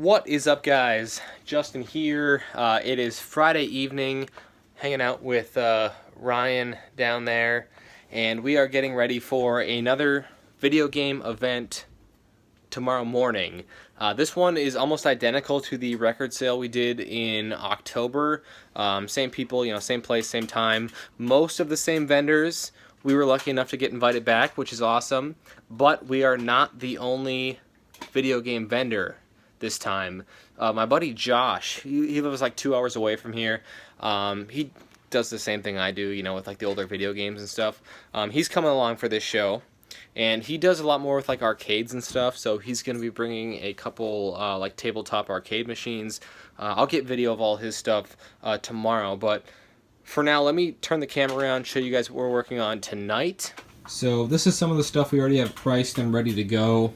What is up, guys? Justin here. It is Friday evening, hanging out with Ryan down there, and we are getting ready for another video game event tomorrow morning. This one is almost identical to the record sale we did in October. Same people, same place, same time. Most of the same vendors. We were lucky enough to get invited back, which is awesome, but we are not the only video game vendor this time. My buddy Josh, he lives like 2 hours away from here. He does the same thing I do, with like the older video games and stuff. He's coming along for this show, and he does a lot more with like arcades and stuff, so he's going to be bringing a couple like tabletop arcade machines. I'll get video of all his stuff tomorrow, but for now, let me turn the camera around, show you guys what we're working on tonight. So this is some of the stuff we already have priced and ready to go.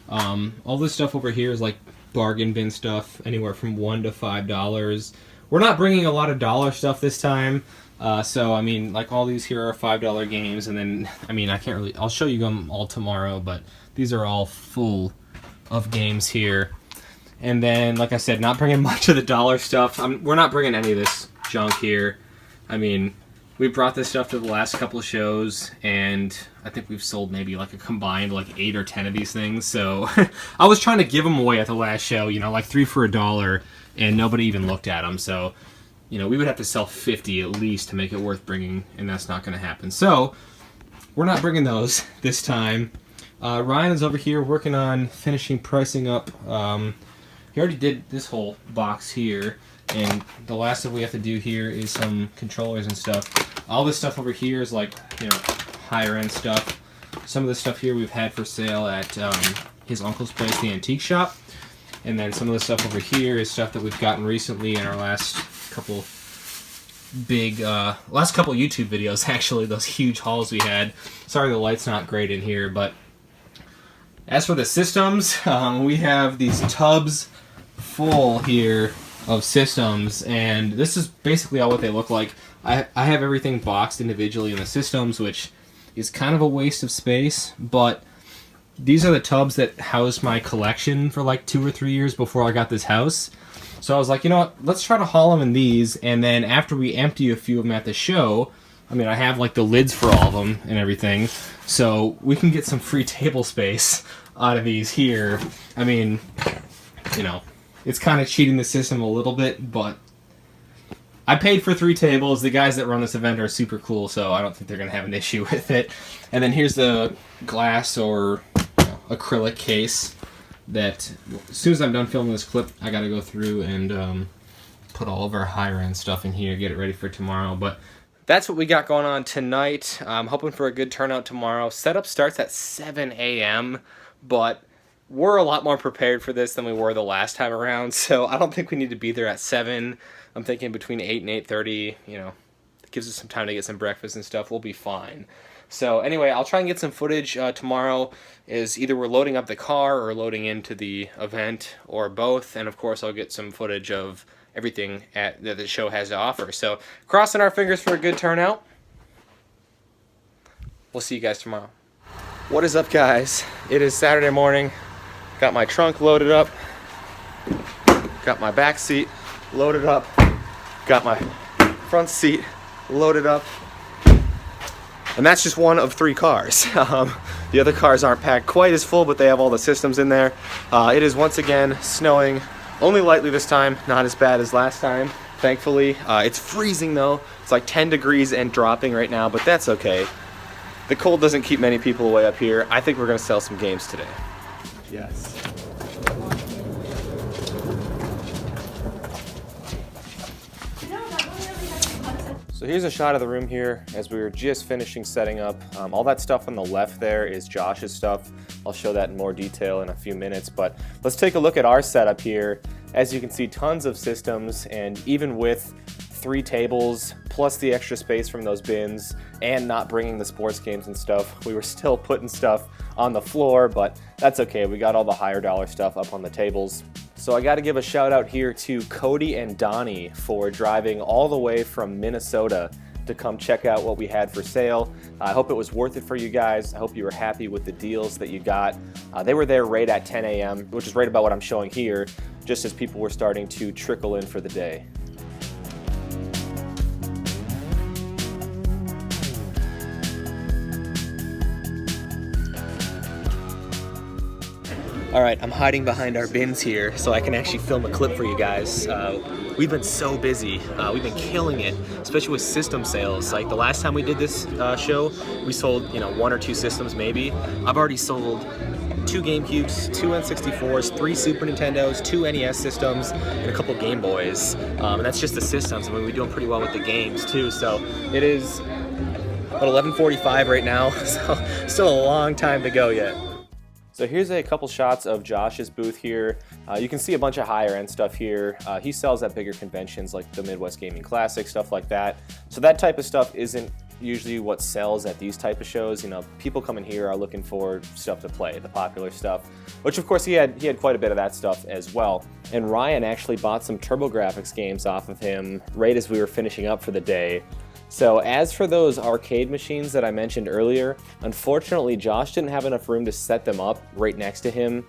All this stuff over here is like bargain bin stuff, anywhere from $1 to $5. We're not bringing a lot of dollar stuff this time, so I mean, like all these here are $5 games, and then I can't really. I'll show you them all tomorrow, but these are all full of games here. And then, like I said, not bringing much of the dollar stuff. We're not bringing any of this junk here. We brought this stuff to the last couple of shows, and I think we've sold maybe like a combined like 8 or 10 of these things. So I was trying to give them away at the last show, like 3 for $1, and nobody even looked at them. So, we would have to sell 50 at least to make it worth bringing, and that's not going to happen. So we're not bringing those this time. Ryan is over here working on finishing pricing up. He already did this whole box here. And the last thing we have to do here is some controllers and stuff. All this stuff over here is like, higher end stuff. Some of the stuff here we've had for sale at his uncle's place, the antique shop. And then some of the stuff over here is stuff that we've gotten recently in our last couple YouTube videos, actually, those huge hauls we had. Sorry the light's not great in here, but as for the systems, we have these tubs full here of systems, and this is basically all what they look like. I have everything boxed individually in the systems, which is kind of a waste of space, but these are the tubs that housed my collection for like 2 or 3 years before I got this house. So I was like, you know what, let's try to haul them in these, and then after we empty a few of them at the show, I have like the lids for all of them and everything, so we can get some free table space out of these here. It's kind of cheating the system a little bit, but I paid for 3 tables. The guys that run this event are super cool, so I don't think they're going to have an issue with it. And then here's the glass or acrylic case that, as soon as I'm done filming this clip, I got to go through and put all of our higher end stuff in here, get it ready for tomorrow. But that's what we got going on tonight. I'm hoping for a good turnout tomorrow. Setup starts at 7 a.m., but we're a lot more prepared for this than we were the last time around, so I don't think we need to be there at 7. I'm thinking between 8 and 8:30, it gives us some time to get some breakfast and stuff. We'll be fine. So anyway, I'll try and get some footage tomorrow, is either we're loading up the car or loading into the event, or both, and of course I'll get some footage of everything that the show has to offer. So crossing our fingers for a good turnout. We'll see you guys tomorrow. What is up, guys? It is Saturday morning. Got my trunk loaded up, got my back seat loaded up, got my front seat loaded up, and that's just one of 3 cars. The other cars aren't packed quite as full, but they have all the systems in there. It is once again snowing, only lightly this time, not as bad as last time, thankfully. It's freezing though. It's like 10 degrees and dropping right now, but that's okay. The cold doesn't keep many people away up here. I think we're gonna sell some games today. Yes. So here's a shot of the room here as we were just finishing setting up. All that stuff on the left there is Josh's stuff. I'll show that in more detail in a few minutes, but let's take a look at our setup here. As you can see, tons of systems, and even with 3 tables, plus the extra space from those bins, and not bringing the sports games and stuff, we were still putting stuff on the floor, but that's okay. We got all the higher dollar stuff up on the tables. So I got to give a shout out here to Cody and Donnie for driving all the way from Minnesota to come check out what we had for sale. I hope it was worth it for you guys. I hope you were happy with the deals that you got. They were there right at 10 a.m., which is right about what I'm showing here, just as people were starting to trickle in for the day. All right, I'm hiding behind our bins here so I can actually film a clip for you guys. We've been so busy. We've been killing it, especially with system sales. Like the last time we did this show, we sold, you know, 1 or 2 systems maybe. I've already sold 2 GameCubes, 2 N64s, 3 Super Nintendos, 2 NES systems, and a couple Game Boys. And that's just the systems. I mean, we're doing pretty well with the games too. So it is about 11:45 right now, so still a long time to go yet. So here's a couple shots of Josh's booth here. You can see a bunch of higher end stuff here. He sells at bigger conventions like the Midwest Gaming Classic, stuff like that. So that type of stuff isn't usually what sells at these type of shows. You know, people coming here are looking for stuff to play, the popular stuff, which of course he had quite a bit of that stuff as well. And Ryan actually bought some TurboGrafx games off of him right as we were finishing up for the day. So as for those arcade machines that I mentioned earlier, unfortunately Josh didn't have enough room to set them up right next to him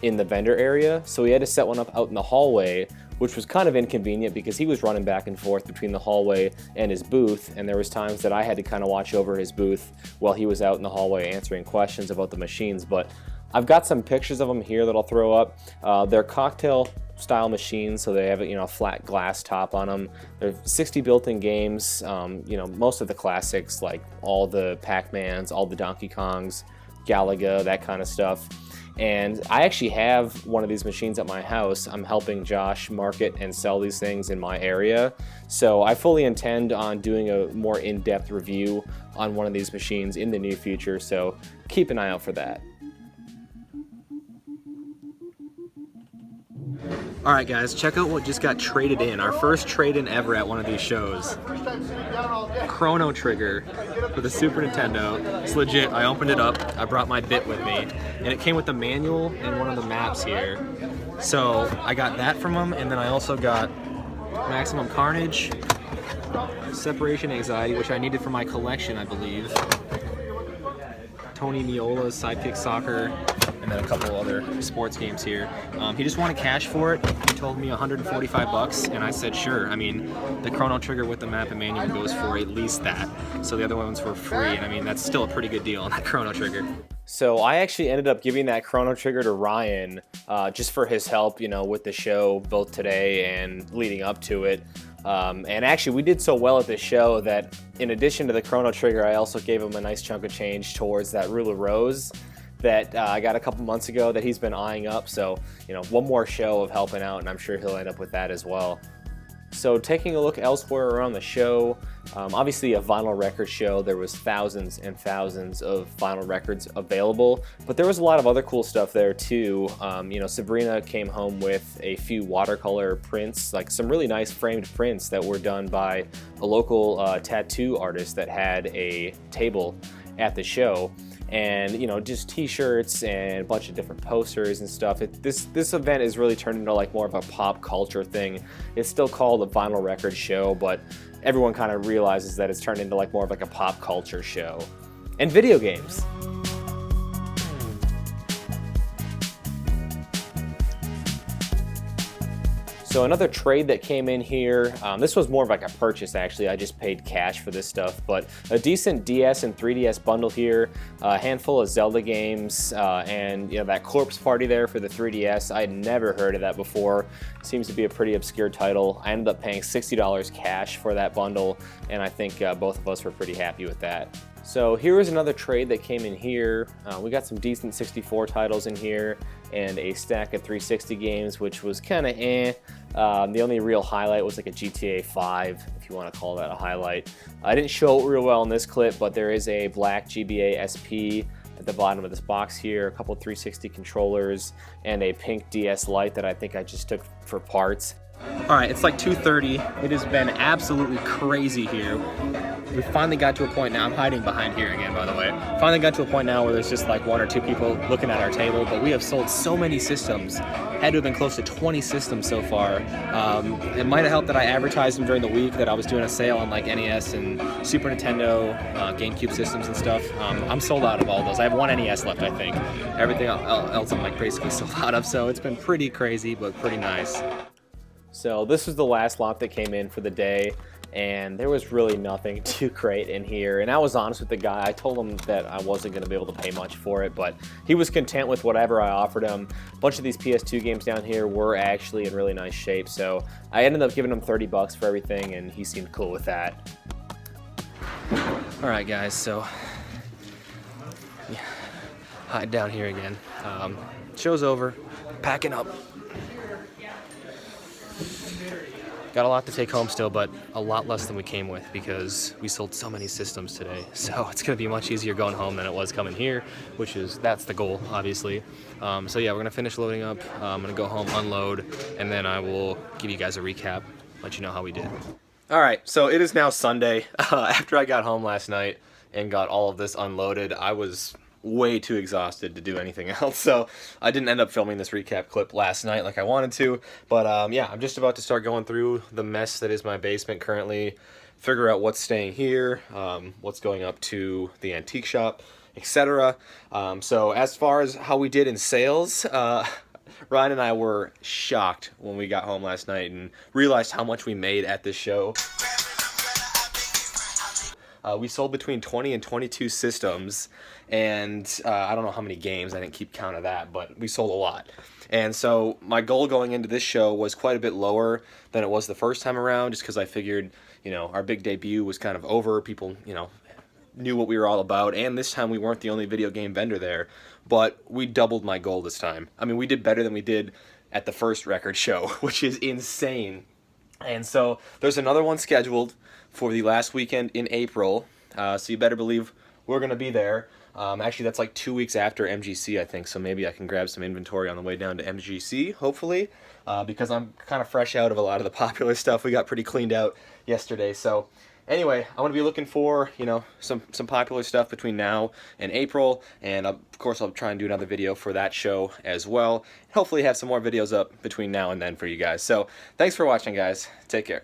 in the vendor area, so he had to set one up out in the hallway, which was kind of inconvenient because he was running back and forth between the hallway and his booth, and there was times that I had to kind of watch over his booth while he was out in the hallway answering questions about the machines. But I've got some pictures of them here that I'll throw up. They're cocktail style machines, so they have, you know, a flat glass top on them. There's 60 built-in games, you know, most of the classics like all the Pac-Mans, all the Donkey Kongs, Galaga, that kind of stuff. And I actually have one of these machines at my house. I'm helping Josh market and sell these things in my area. So I fully intend on doing a more in-depth review on one of these machines in the near future, so keep an eye out for that. Alright guys, check out what just got traded in. Our first trade-in ever at one of these shows. Chrono Trigger for the Super Nintendo. It's legit. I opened it up, I brought my bit with me, and it came with the manual and one of the maps here. So I got that from him, and then I also got Maximum Carnage, Separation Anxiety, which I needed for my collection, I believe. Tony Miola's Sidekick Soccer, and then a couple other sports games here. He just wanted cash for it. He told me 145 bucks, and I said sure. I mean, the Chrono Trigger with the map and manual goes for at least that. So the other ones were free, and I mean, that's still a pretty good deal on that Chrono Trigger. So I actually ended up giving that Chrono Trigger to Ryan just for his help, you know, with the show both today and leading up to it. And actually we did so well at this show that in addition to the Chrono Trigger, I also gave him a nice chunk of change towards that Ruler Rose that I got a couple months ago that he's been eyeing up. So, you know, one more show of helping out, and I'm sure he'll end up with that as well. So taking a look elsewhere around the show, obviously a vinyl record show, there was thousands and thousands of vinyl records available, but there was a lot of other cool stuff there too. You know, Sabrina came home with a few watercolor prints, like some really nice framed prints that were done by a local tattoo artist that had a table at the show. And, you know, just t-shirts and a bunch of different posters and stuff. This event is really turned into like more of a pop culture thing. It's still called a vinyl record show, but everyone kind of realizes that it's turned into like more of like a pop culture show. And video games. So another trade that came in here, this was more of like a purchase actually, I just paid cash for this stuff, but a decent DS and 3DS bundle here, a handful of Zelda games, and you know, that Corpse Party there for the 3DS, I had never heard of that before. Seems to be a pretty obscure title. I ended up paying $60 cash for that bundle, and I think both of us were pretty happy with that. So here is another trade that came in here. We got some decent 64 titles in here and a stack of 360 games, which was kind of eh. The only real highlight was like a GTA 5, if you want to call that a highlight. I didn't show it real well in this clip, but there is a black GBA SP at the bottom of this box here, a couple 360 controllers, and a pink DS Lite that I think I just took for parts. Alright, it's like 2:30. It has been absolutely crazy here. we finally got to a point now. I'm hiding behind here again, by the way. Finally got to a point now where there's just like 1 or 2 people looking at our table, but we have sold so many systems. Had to have been close to 20 systems so far. It might have helped that I advertised them during the week that I was doing a sale on like NES and Super Nintendo, GameCube systems and stuff. I'm sold out of all those. I have 1 NES left, I think. Everything else I'm like basically sold out of, so it's been pretty crazy, but pretty nice. So this was the last lot that came in for the day, and there was really nothing too great in here. And I was honest with the guy. I told him that I wasn't going to be able to pay much for it, but he was content with whatever I offered him. A bunch of these PS2 games down here were actually in really nice shape, so I ended up giving him 30 bucks for everything, and he seemed cool with that. All right, guys, so yeah, hide down here again. Show's over, packing up. Got a lot to take home still, but a lot less than we came with because we sold so many systems today. So it's gonna be much easier going home than it was coming here, that's the goal, obviously. So yeah, we're gonna finish loading up. I'm gonna go home, unload, and then I will give you guys a recap, let you know how we did. All right, so it is now Sunday. After I got home last night and got all of this unloaded, I was way too exhausted to do anything else, so I didn't end up filming this recap clip last night like I wanted to, but yeah, I'm just about to start going through the mess that is my basement currently, figure out what's staying here, what's going up to the antique shop, etc. So as far as how we did in sales, Ryan and I were shocked when we got home last night and realized how much we made at this show. We sold between 20 and 22 systems, and I don't know how many games, I didn't keep count of that, but we sold a lot. And so my goal going into this show was quite a bit lower than it was the first time around, just because I figured, you know, our big debut was kind of over, people, you know, knew what we were all about, and this time we weren't the only video game vendor there, but we doubled my goal this time. I mean, we did better than we did at the first record show, which is insane. And so there's another one scheduled for the last weekend in April, so you better believe we're going to be there. Actually, that's like 2 weeks after MGC, I think, so maybe I can grab some inventory on the way down to MGC, hopefully, because I'm kind of fresh out of a lot of the popular stuff. We got pretty cleaned out yesterday, so anyway, I'm going to be looking for, you know, some popular stuff between now and April, and of course I'll try and do another video for that show as well. Hopefully have some more videos up between now and then for you guys. So thanks for watching, guys. Take care.